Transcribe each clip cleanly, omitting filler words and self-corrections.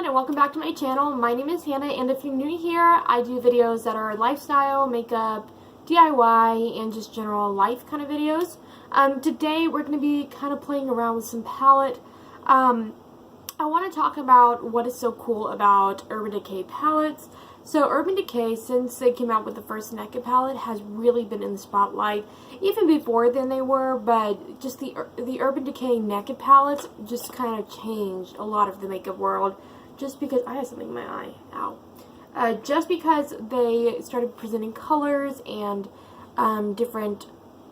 and welcome back to my channel. My name is Hannah, and if you're new here, I do videos that are lifestyle, makeup, DIY, and just general life kind of videos. Today we're going to be kind of playing around with some palette. I want to talk about what is so cool about Urban Decay palettes. So Urban Decay, since they came out with the first Naked palette, has really been in the spotlight. Even before then they were, but just the Urban Decay Naked palettes just kind of changed a lot of the makeup world. Just because, I have something in my eye, ow. Just because they started presenting colors and different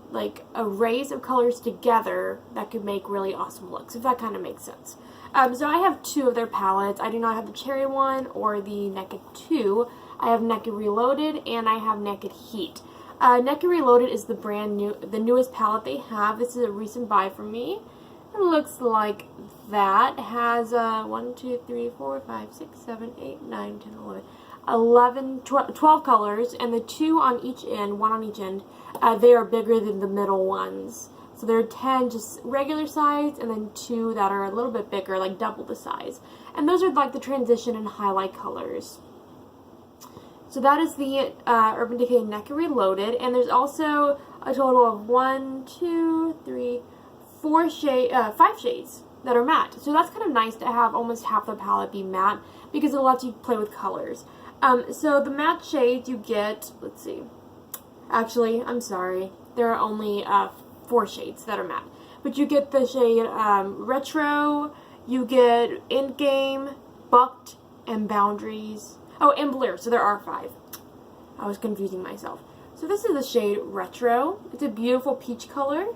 like arrays of colors together that could make really awesome looks, if that kind of makes sense. So I have two of their palettes. I do not have the Cherry one or the Naked 2. I have Naked Reloaded and I have Naked Heat. Naked Reloaded is the newest palette they have. This is a recent buy for me. It looks like that. It has 1, 2, 3, 4, 5, 6, 7, 8, 9, 10, 11, 12 colors, and the two on each end, one on each end, they are bigger than the middle ones. So there are 10 just regular size, and then 2 that are a little bit bigger, like double the size. And those are like the transition and highlight colors. So that is the Urban Decay Naked Reloaded, and there's also a total of 5 shades that are matte. So that's kind of nice to have almost half the palette be matte, because it lets you play with colors. So the matte shades you get, let's see, actually, I'm sorry, there are only 4 shades that are matte. But you get the shade Retro, you get Endgame, Bucked, and Boundaries. Oh, and Blur, so there are 5. I was confusing myself. So this is the shade Retro. It's a beautiful peach color.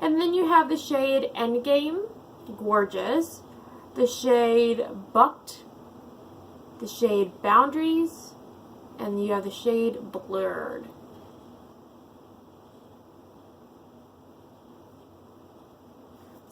And then you have the shade Endgame, gorgeous. The shade Bucked, the shade Boundaries, and you have the shade Blurred.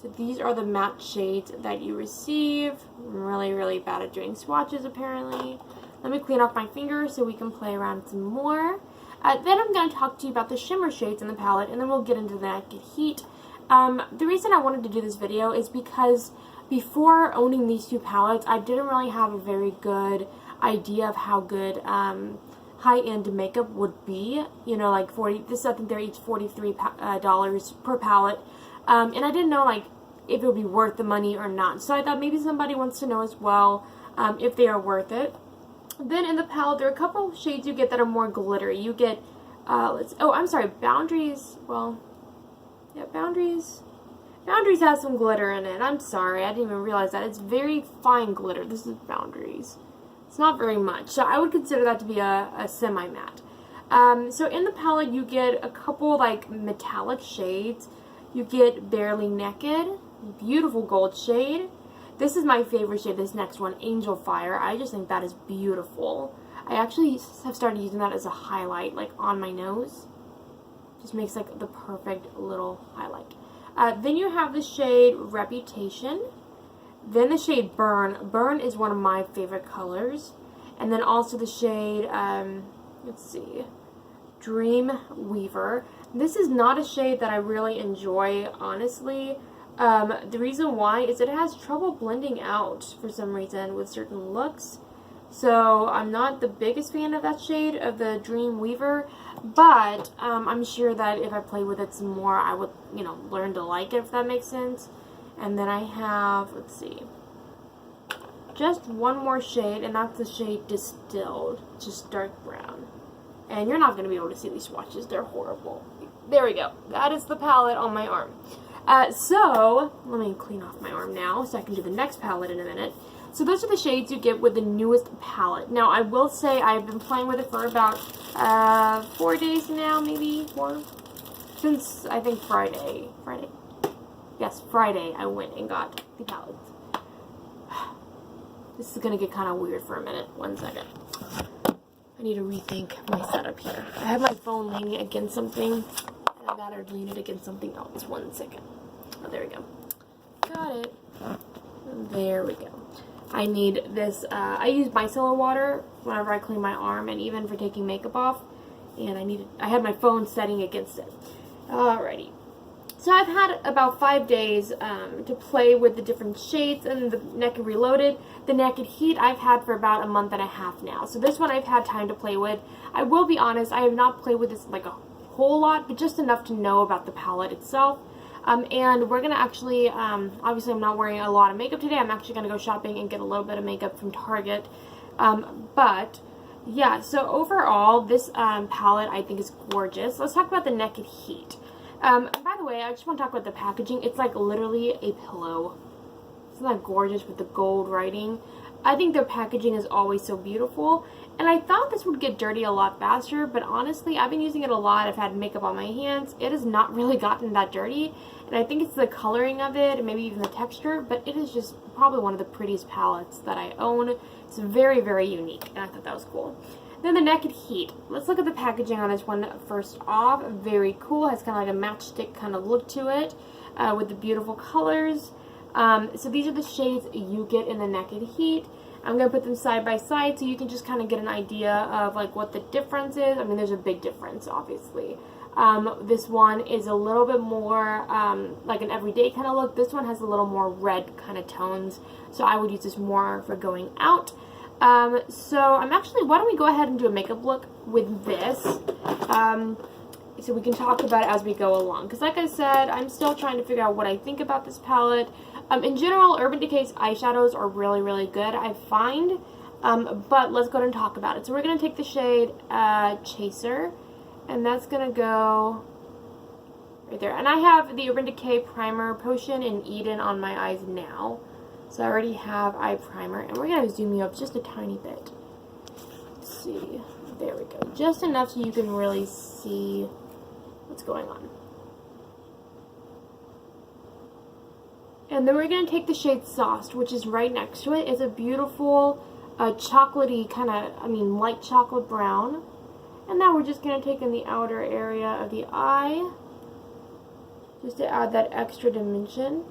So these are the matte shades that you receive. I'm really, really bad at doing swatches apparently. Let me clean off my fingers so we can play around some more. Then I'm going to talk to you about the shimmer shades in the palette, and then we'll get into the Naked Heat. The reason I wanted to do this video is because before owning these two palettes, I didn't really have a very good idea of how good high-end makeup would be. You know, like I think they're each $43 per palette. And I didn't know like if it would be worth the money or not. So I thought maybe somebody wants to know as well if they are worth it. Then in the palette, there are a couple of shades you get that are more glittery. You get, Boundaries. Well, yeah, Boundaries has some glitter in it. I'm sorry, I didn't even realize that. It's very fine glitter. This is Boundaries. It's not very much. So I would consider that to be a semi-matte. So in the palette, you get a couple like metallic shades. You get Barely Naked, beautiful gold shade. This is my favorite shade, this next one, Angel Fire. I just think that is beautiful. I actually have started using that as a highlight, like on my nose. Just makes like the perfect little highlight. Then you have the shade Reputation. Then the shade Burn. Burn is one of my favorite colors. And then also the shade, Dream Weaver. This is not a shade that I really enjoy, honestly. The reason why is it has trouble blending out for some reason with certain looks. So I'm not the biggest fan of that shade, of the Dream Weaver, but I'm sure that if I play with it some more, I would, learn to like it, if that makes sense. And then I have, just one more shade, and that's the shade Distilled, just dark brown. And you're not going to be able to see these swatches, they're horrible. There we go. That is the palette on my arm. So, let me clean off my arm now so I can do the next palette in a minute. So those are the shades you get with the newest palette. Now, I will say I've been playing with it for about 4 days now, maybe 4. Since, I think, Friday. Yes, Friday I went and got the palette. This is going to get kind of weird for a minute. 1 second. I need to rethink my setup here. I have my phone leaning against something, and I gotta lean it against something else. 1 second. Oh, there we go. Got it. There we go. I need this, I use micellar water whenever I clean my arm, and even for taking makeup off, and I had my phone setting against it. Alrighty. So I've had about 5 days to play with the different shades and the Naked Reloaded. The Naked Heat I've had for about a month and a half now. So this one I've had time to play with. I will be honest, I have not played with this like a whole lot, but just enough to know about the palette itself. And we're going to actually, obviously I'm not wearing a lot of makeup today. I'm actually going to go shopping and get a little bit of makeup from Target. But yeah, so overall, this palette I think is gorgeous. Let's talk about the Naked Heat. And by the way, I just want to talk about the packaging. It's like literally a pillow. Isn't that gorgeous with the gold writing? I think their packaging is always so beautiful. And I thought this would get dirty a lot faster, but honestly, I've been using it a lot. I've had makeup on my hands. It has not really gotten that dirty. And I think it's the coloring of it and maybe even the texture, but it is just probably one of the prettiest palettes that I own. It's very, very unique, and I thought that was cool. Then the Naked Heat. Let's look at the packaging on this one first off. Very cool. It has kind of like a matchstick kind of look to it with the beautiful colors. So these are the shades you get in the Naked Heat. I'm going to put them side by side so you can just kind of get an idea of like what the difference is. I mean, there's a big difference, obviously. This one is a little bit more like an everyday kind of look. This one has a little more red kind of tones, so I would use this more for going out. So I'm actually, why don't we go ahead and do a makeup look with this, so we can talk about it as we go along, because like I said, I'm still trying to figure out what I think about this palette. In general, Urban Decay's eyeshadows are really, really good, I find, but let's go ahead and talk about it. So we're going to take the shade Chaser, and that's going to go right there, and I have the Urban Decay Primer Potion in Eden on my eyes now. So I already have eye primer, and we're going to zoom you up just a tiny bit. Let's see. There we go. Just enough so you can really see what's going on. And then we're going to take the shade Sauced, which is right next to it. It's a beautiful chocolatey kind of, light chocolate brown. And now we're just going to take in the outer area of the eye, just to add that extra dimension.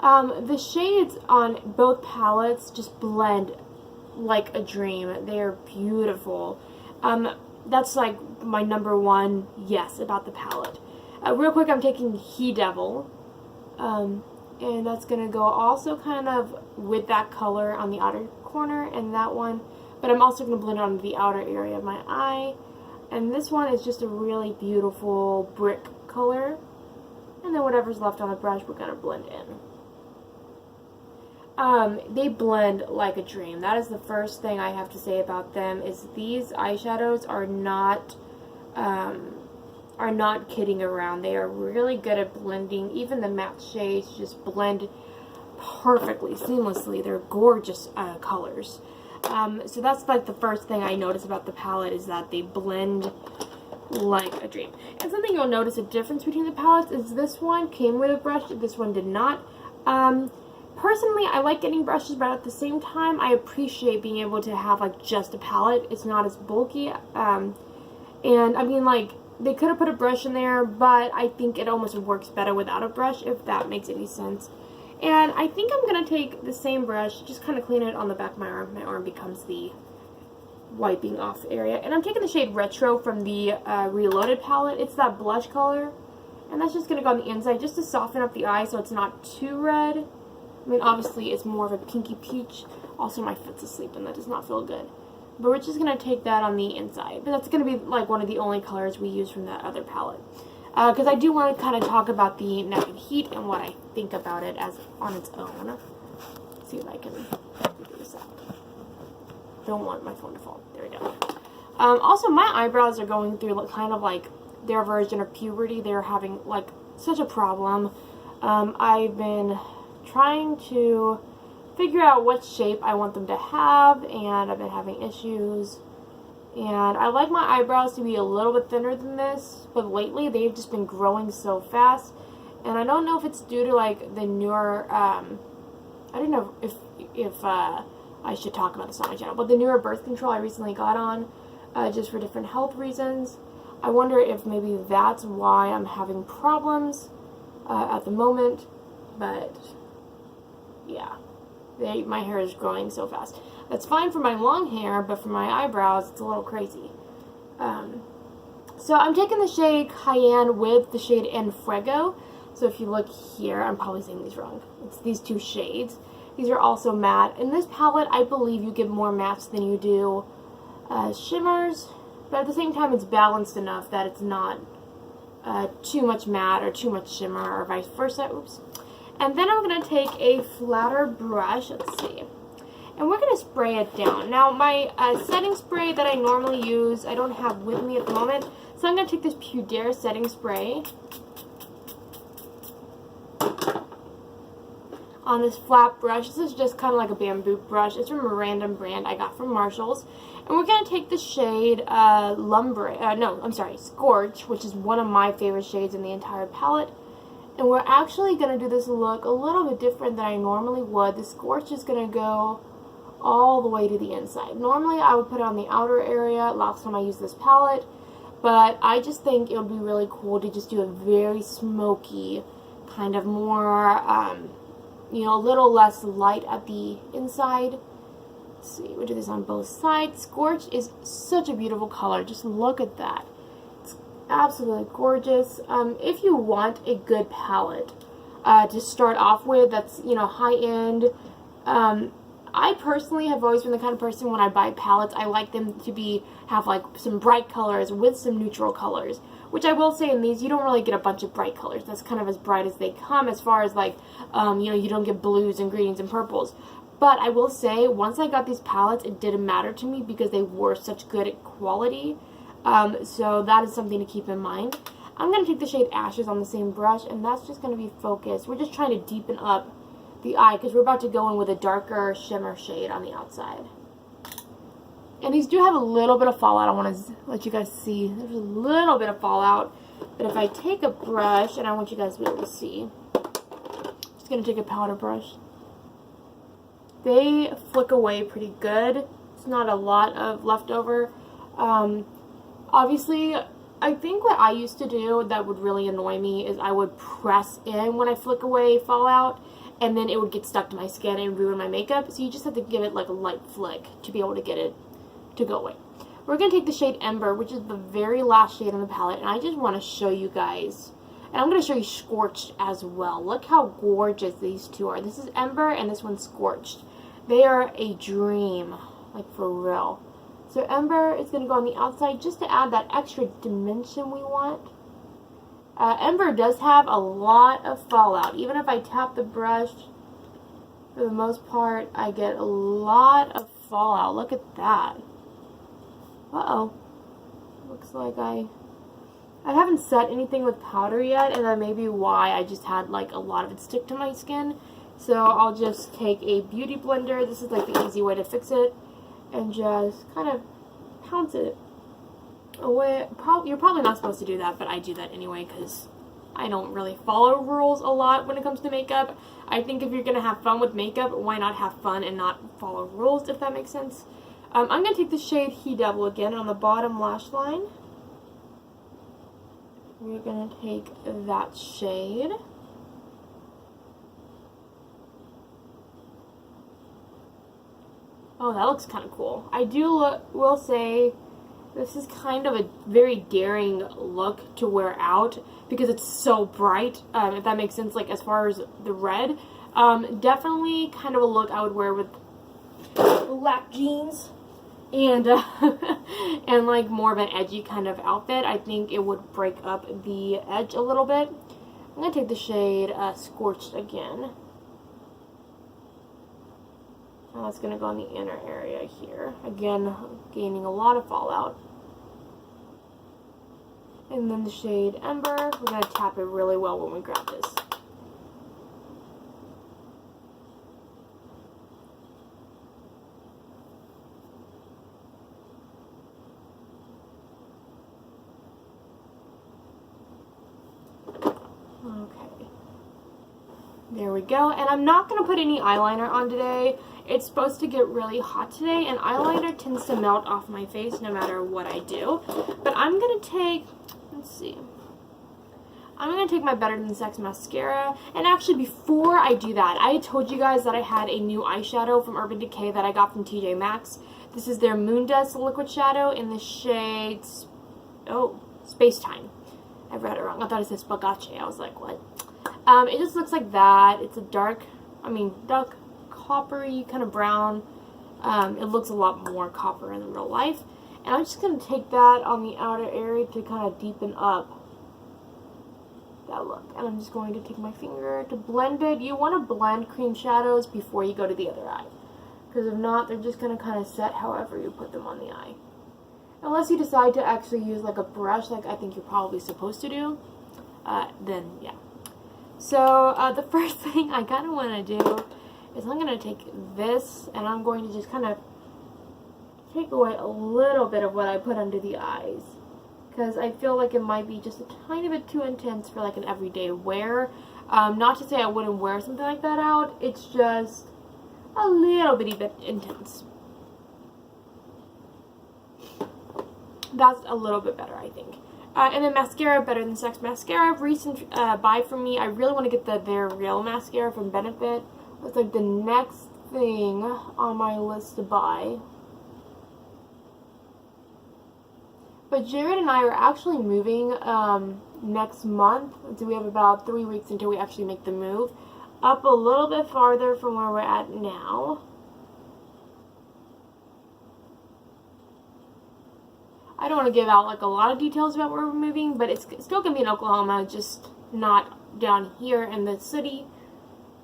The shades on both palettes just blend like a dream. They are beautiful. That's like my number one yes about the palette. Real quick, I'm taking He Devil, and that's going to go also kind of with that color on the outer corner and that one, but I'm also going to blend it on the outer area of my eye. And this one is just a really beautiful brick color, and then whatever's left on the brush we're going to blend in. They blend like a dream. That is the first thing I have to say about them, is these eyeshadows are not kidding around. They are really good at blending. Even the matte shades just blend perfectly, seamlessly. They're gorgeous colors. So that's like the first thing I notice about the palette, is that they blend like a dream. And something you'll notice a difference between the palettes is this one came with a brush, this one did not. Personally, I like getting brushes, but at the same time, I appreciate being able to have like just a palette. It's not as bulky. And I mean, like, they could have put a brush in there, but I think it almost works better without a brush, if that makes any sense. And I think I'm going to take the same brush, just kind of clean it on the back of my arm. My arm becomes the wiping off area. And I'm taking the shade Retro from the Reloaded palette. It's that blush color. And that's just going to go on the inside just to soften up the eye so it's not too red. I mean, obviously, it's more of a pinky peach. Also, my foot's asleep, and that does not feel good. But we're just going to take that on the inside. But that's going to be, like, one of the only colors we use from that other palette. Because I do want to kind of talk about the Naked Heat and what I think about it as on its own. Let's see if I can figure this out. Don't want my phone to fall. There we go. Also, my eyebrows are going through kind of like their version of puberty. They're having, like, such a problem. I've been trying to figure out what shape I want them to have, and I've been having issues. And I like my eyebrows to be a little bit thinner than this, but lately they've just been growing so fast. And I don't know if it's due to like the newer, I don't know if I should talk about this on my channel, but the newer birth control I recently got on, just for different health reasons. I wonder if maybe that's why I'm having problems at the moment, but yeah, my hair is growing so fast. That's fine for my long hair, but for my eyebrows, it's a little crazy. So I'm taking the shade Cayenne with the shade Fuego. So if you look here, I'm probably saying these wrong. It's these two shades. These are also matte. In this palette, I believe you get more mattes than you do shimmers. But at the same time, it's balanced enough that it's not too much matte or too much shimmer or vice versa. Oops. And then I'm going to take a flatter brush. Let's see. And we're going to spray it down. Now, my setting spray that I normally use, I don't have with me at the moment. So I'm going to take this Pudere setting spray on this flat brush. This is just kind of like a bamboo brush. It's from a random brand I got from Marshall's. And we're going to take the shade Scorch, which is one of my favorite shades in the entire palette. And we're actually going to do this look a little bit different than I normally would. The Scorch is going to go all the way to the inside. Normally I would put it on the outer area last time I used this palette, but I just think it would be really cool to just do a very smoky, kind of more, you know, a little less light at the inside. Let's see, we'll do this on both sides. Scorch is such a beautiful color. Just look at that. It's absolutely gorgeous. If you want a good palette to start off with that's, you know, high-end, I personally have always been the kind of person when I buy palettes, I like them to have like some bright colors with some neutral colors. Which I will say in these, you don't really get a bunch of bright colors. That's kind of as bright as they come as far as like, you know, you don't get blues and greens and purples. But I will say, once I got these palettes, it didn't matter to me because they were such good quality. So that is something to keep in mind. I'm going to take the shade Ashes on the same brush, and that's just going to be focused. We're just trying to deepen up the eye because we're about to go in with a darker shimmer shade on the outside. And these do have a little bit of fallout. I want to let you guys see. There's a little bit of fallout. But if I take a brush, and I want you guys to be able to see, I'm just going to take a powder brush. They flick away pretty good. It's not a lot of leftover. Obviously, I think what I used to do that would really annoy me is I would press in when I flick away fallout, and then it would get stuck to my skin and ruin my makeup. So you just have to give it like a light flick to be able to get it to go away. We're going to take the shade Ember, which is the very last shade on the palette, and I just want to show you guys. And I'm going to show you Scorched as well. Look how gorgeous these two are. This is Ember and this one's Scorched. They are a dream, like for real. So Ember is going to go on the outside just to add that extra dimension we want. Ember does have a lot of fallout. Even if I tap the brush, for the most part, I get a lot of fallout. Look at that. Uh-oh. Looks like I haven't set anything with powder yet, and that may be why I just had like a lot of it stick to my skin. So I'll just take a beauty blender. This is like the easy way to fix it. And just kind of pounce it away. You're probably not supposed to do that, but I do that anyway because I don't really follow rules a lot when it comes to makeup. I think if you're going to have fun with makeup, why not have fun and not follow rules, if that makes sense. I'm going to take the shade He Devil again on the bottom lash line. We're going to take that shade. Oh, that looks kind of cool. I will say this is kind of a very daring look to wear out because it's so bright, if that makes sense, like as far as the red. Definitely kind of a look I would wear with black jeans and and like more of an edgy kind of outfit. I think it would break up the edge a little bit. I'm going to take the shade Scorched again. Now it's going to go on the inner area here. Again, gaining a lot of fallout. And then the shade Ember. We're going to tap it really well when we grab this. Okay. There we go. And I'm not going to put any eyeliner on today. It's supposed to get really hot today, and eyeliner tends to melt off my face no matter what I do. But I'm going to take, let's see, I'm going to take my Better Than Sex mascara. And actually, before I do that, I told you guys that I had a new eyeshadow from Urban Decay that I got from TJ Maxx. This is their Moon Dust Liquid Shadow in the shade, Space-Time. I read it wrong. I thought it said Spagace. I was like, what? It just looks like that. It's a dark coppery kind of brown. It looks a lot more copper in real life. And I'm just going to take that on the outer area to kind of deepen up that look. And I'm just going to take my finger to blend it. You want to blend cream shadows before you go to the other eye. Because if not, they're just going to kind of set however you put them on the eye. Unless you decide to actually use like a brush, like I think you're probably supposed to do, then yeah. So the first thing I kind of want to do is I'm going to take this and I'm going to just kind of take away a little bit of what I put under the eyes. Because I feel like it might be just a tiny bit too intense for like an everyday wear. Not to say I wouldn't wear something like that out, it's just a little bitty bit intense. That's a little bit better, I think. And then mascara, Better Than Sex mascara, recent buy for me. I really want to get the They're Real mascara from Benefit. It's like the next thing on my list to buy. But Jared and I are actually moving next month. So we have about 3 weeks until we actually make the move. Up a little bit farther from where we're at now. I don't want to give out like a lot of details about where we're moving, but it's still going to be in Oklahoma, just not down here in the city.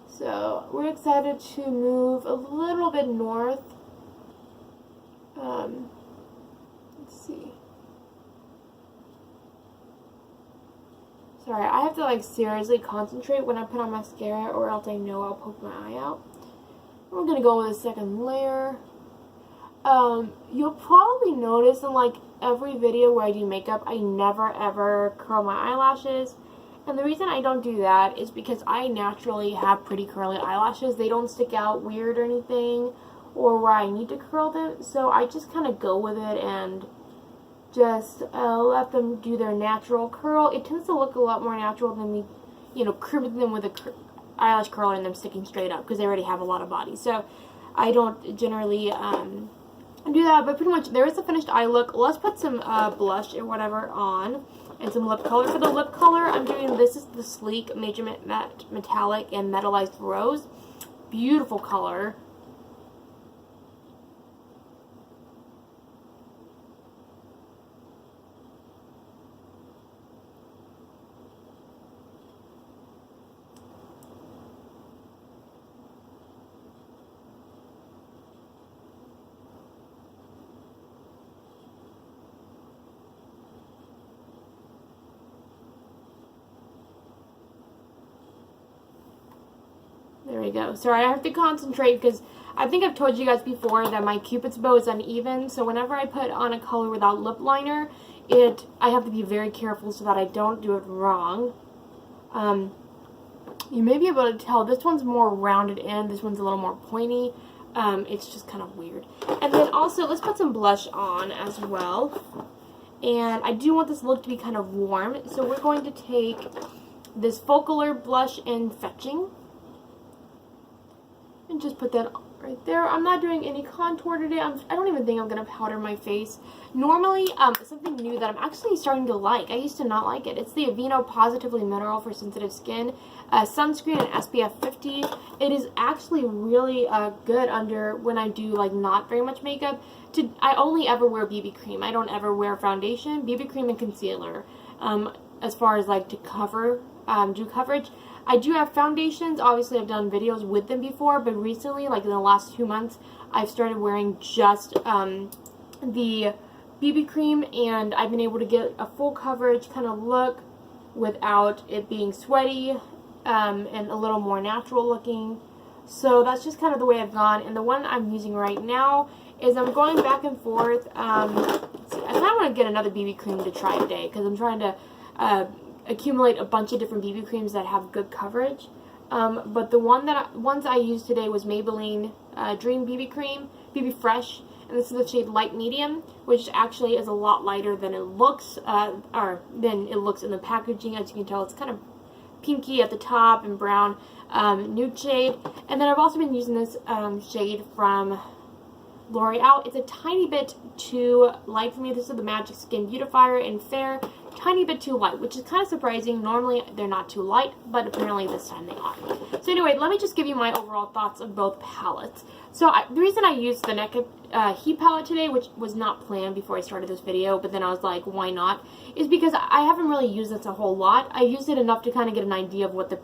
So we're excited to move a little bit north. Let's see. Sorry, I have to like seriously concentrate when I put on mascara or else I know I'll poke my eye out. We're going to go with a second layer. You'll probably notice in like every video where I do makeup, I never ever curl my eyelashes. And the reason I don't do that is because I naturally have pretty curly eyelashes. They don't stick out weird or anything, or where I need to curl them. So I just kind of go with it and just let them do their natural curl. It tends to look a lot more natural than me, you know, crimping them with a eyelash curler and them sticking straight up because they already have a lot of body. So I don't generally do that, but pretty much there is a finished eye look. Let's put some blush or whatever on and some lip color. For the lip color, I'm doing, this is the Sleek Major Matte Metallic and Metallized Rose. Beautiful color. There we go. Sorry, I have to concentrate because I think I've told you guys before that my Cupid's bow is uneven. So whenever I put on a color without lip liner, I have to be very careful so that I don't do it wrong. You may be able to tell this one's more rounded in, this one's a little more pointy. It's just kind of weird. And then also, let's put some blush on as well. And I do want this look to be kind of warm. So we're going to take this Focalure blush in Fetching. And just put that right there. I'm not doing any contour today. I don't even think I'm going to powder my face. Normally, something new that I'm actually starting to like. I used to not like it. It's the Aveeno Positively Mineral for Sensitive Skin Sunscreen and SPF 50. It is actually really good under when I do like not very much makeup. I only ever wear BB cream. I don't ever wear foundation, BB cream, and concealer. As far as like to cover, do coverage. I do have foundations. Obviously, I've done videos with them before, but recently, like in the last 2 months, I've started wearing just the BB cream, and I've been able to get a full coverage kind of look without it being sweaty and a little more natural looking. So that's just kind of the way I've gone. And the one I'm using right now is I'm going back and forth. Let's see, I kind of want to get another BB cream to try today because I'm trying to accumulate a bunch of different BB creams that have good coverage. But the ones I used today was Maybelline Dream BB Cream, BB Fresh, and this is the shade Light Medium, which actually is a lot lighter than it looks, or than it looks in the packaging. As you can tell, it's kind of pinky at the top and brown nude shade. And then I've also been using this shade from L'Oreal. It's a tiny bit too light for me. This is the Magic Skin Beautifier in Fair. tiny bit too light, which is kind of surprising. Normally they're not too light, but apparently this time they are. So anyway, let me just give you my overall thoughts of both palettes. So the reason I used the NECA Heat palette today, which was not planned before I started this video, but then I was like, why not, is because I haven't really used this a whole lot. I used it enough to kind of get an idea of what the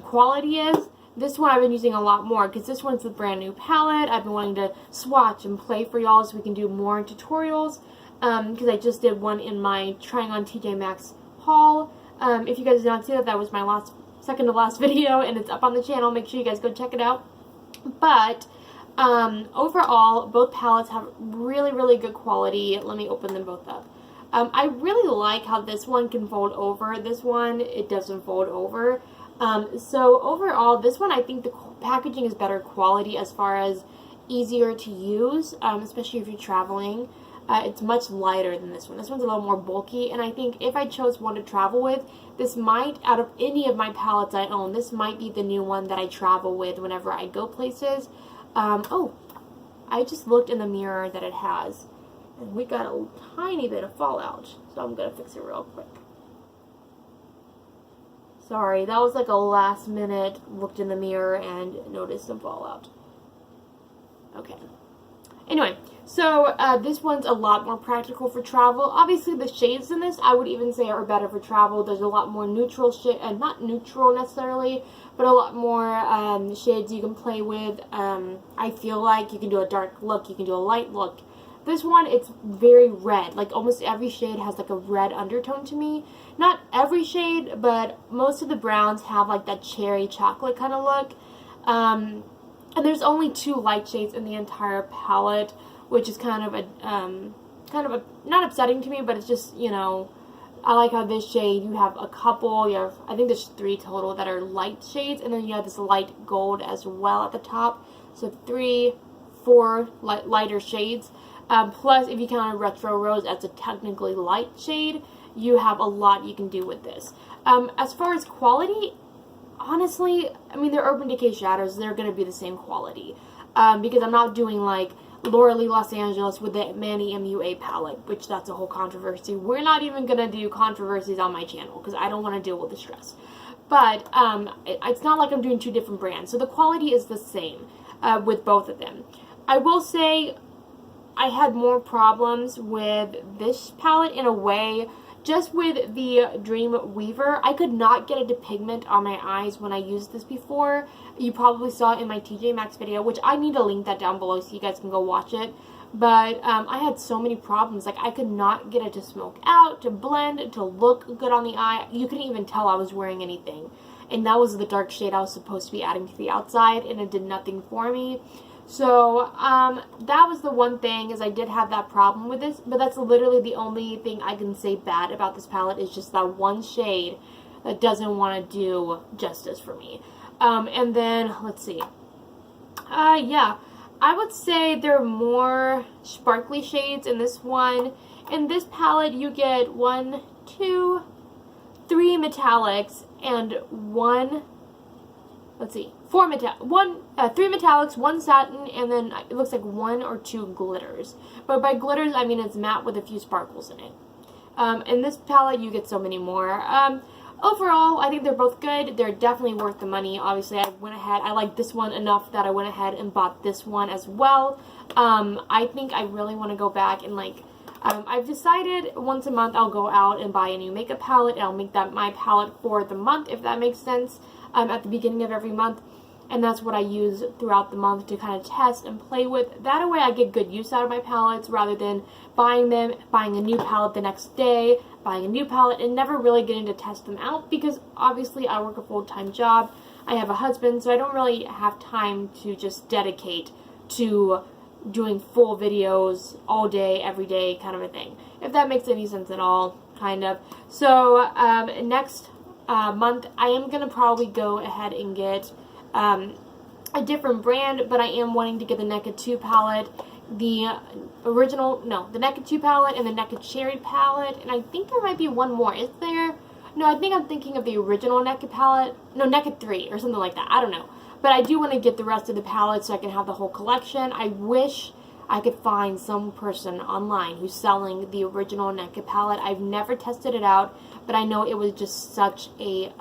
quality is. This one I've been using a lot more because this one's a brand new palette. I've been wanting to swatch and play for y'all so we can do more tutorials. Because I just did one in my trying on TJ Maxx haul. If you guys did not see that, that was my second to last video, and it's up on the channel. Make sure you guys go check it out. But overall, both palettes have really, really good quality. Let me open them both up. I really like how this one can fold over. This one, it doesn't fold over. So overall, this one, I think the packaging is better quality as far as easier to use, especially if you're traveling. It's much lighter than this one. This one's a little more bulky, and I think if I chose one to travel with, this might, out of any of my palettes I own, this might be the new one that I travel with whenever I go places. Oh, I just looked in the mirror that it has, and we got a tiny bit of fallout, so I'm going to fix it real quick. Sorry, that was like a last minute looked in the mirror and noticed some fallout. Okay. Anyway, so this one's a lot more practical for travel. Obviously, the shades in this, I would even say, are better for travel. There's a lot more neutral shade, not neutral necessarily, but a lot more shades you can play with. I feel like you can do a dark look, you can do a light look. This one, it's very red. Like, almost every shade has like a red undertone to me. Not every shade, but most of the browns have like that cherry chocolate kind of look. And there's only 2 light shades in the entire palette, which is kind of a not upsetting to me, but it's just, you know, I like how this shade, you have a couple, I think there's 3 total that are light shades, and then you have this light gold as well at the top. So 3, 4 lighter shades. Plus, if you count a retro rose as a technically light shade, you have a lot you can do with this. As far as quality, honestly, I mean, they're Urban Decay shadows. They're going to be the same quality. Because I'm not doing, like, Laura Lee Los Angeles with the Manny MUA palette, which that's a whole controversy. We're not even going to do controversies on my channel because I don't want to deal with the stress. But it's not like I'm doing 2 different brands. So the quality is the same with both of them. I will say I had more problems with this palette in a way. Just with the Dream Weaver, I could not get it to pigment on my eyes when I used this before. You probably saw it in my TJ Maxx video, which I need to link that down below so you guys can go watch it. But I had so many problems. Like, I could not get it to smoke out, to blend, to look good on the eye. You couldn't even tell I was wearing anything. And that was the dark shade I was supposed to be adding to the outside, and it did nothing for me. So, that was the one thing, is I did have that problem with this, but that's literally the only thing I can say bad about this palette, is just that one shade that doesn't want to do justice for me. And then, let's see. Yeah, I would say there are more sparkly shades in this one. In this palette, you get 1, 2, 3 metallics, and 1, let's see, 3 metallics, 1 satin, and then it looks like 1 or 2 glitters. But by glitters, I mean it's matte with a few sparkles in it. In this palette, you get so many more. Overall, I think they're both good. They're definitely worth the money. Obviously, I like this one enough that I went ahead and bought this one as well. I think I really want to go back and, like, I've decided once a month I'll go out and buy a new makeup palette, and I'll make that my palette for the month, if that makes sense, at the beginning of every month. And that's what I use throughout the month to kind of test and play with. That way I get good use out of my palettes rather than buying a new palette the next day, buying a new palette, and never really getting to test them out, because obviously I work a full-time job. I have a husband, so I don't really have time to just dedicate to doing full videos all day, every day kind of a thing. If that makes any sense at all, kind of. So next month I am going to probably go ahead and get a different brand, but I am wanting to get the NECA 2 palette, the NECA 2 palette, and the NECA Cherry palette, and I think there might be one more. Is there? No, I think I'm thinking of the original NECA palette. No, NECA 3 or something like that. I don't know. But I do want to get the rest of the palettes so I can have the whole collection. I wish I could find some person online who's selling the original Decay palette. I've never tested it out, but I know it was just such a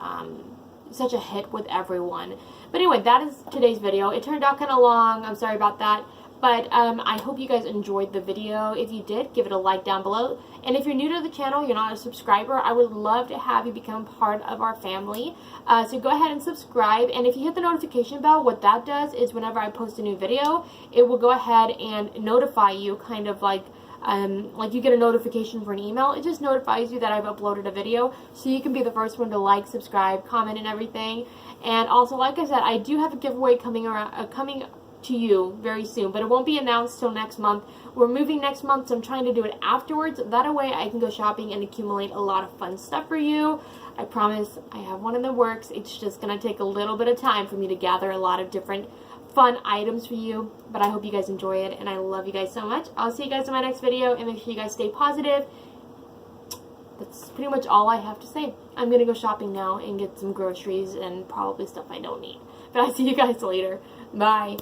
hit with everyone. But anyway, that is today's video. It turned out kind of long. I'm sorry about that. But I hope you guys enjoyed the video. If you did, give it a like down below. And if you're new to the channel, you're not a subscriber, I would love to have you become part of our family. So go ahead and subscribe. And if you hit the notification bell, what that does is whenever I post a new video, it will go ahead and notify you, kind of like you get a notification for an email. It just notifies you that I've uploaded a video, so you can be the first one to like, subscribe, comment, and everything. And also, like I said, I do have a giveaway coming to you very soon, but it won't be announced till next month. We're moving next month, so I'm trying to do it afterwards. That way I can go shopping and accumulate a lot of fun stuff for you. I promise I have one in the works. It's just going to take a little bit of time for me to gather a lot of different fun items for you, but I hope you guys enjoy it, and I love you guys so much. I'll see you guys in my next video, and make sure you guys stay positive. That's pretty much all I have to say. I'm going to go shopping now and get some groceries and probably stuff I don't need. But I'll see you guys later. Bye.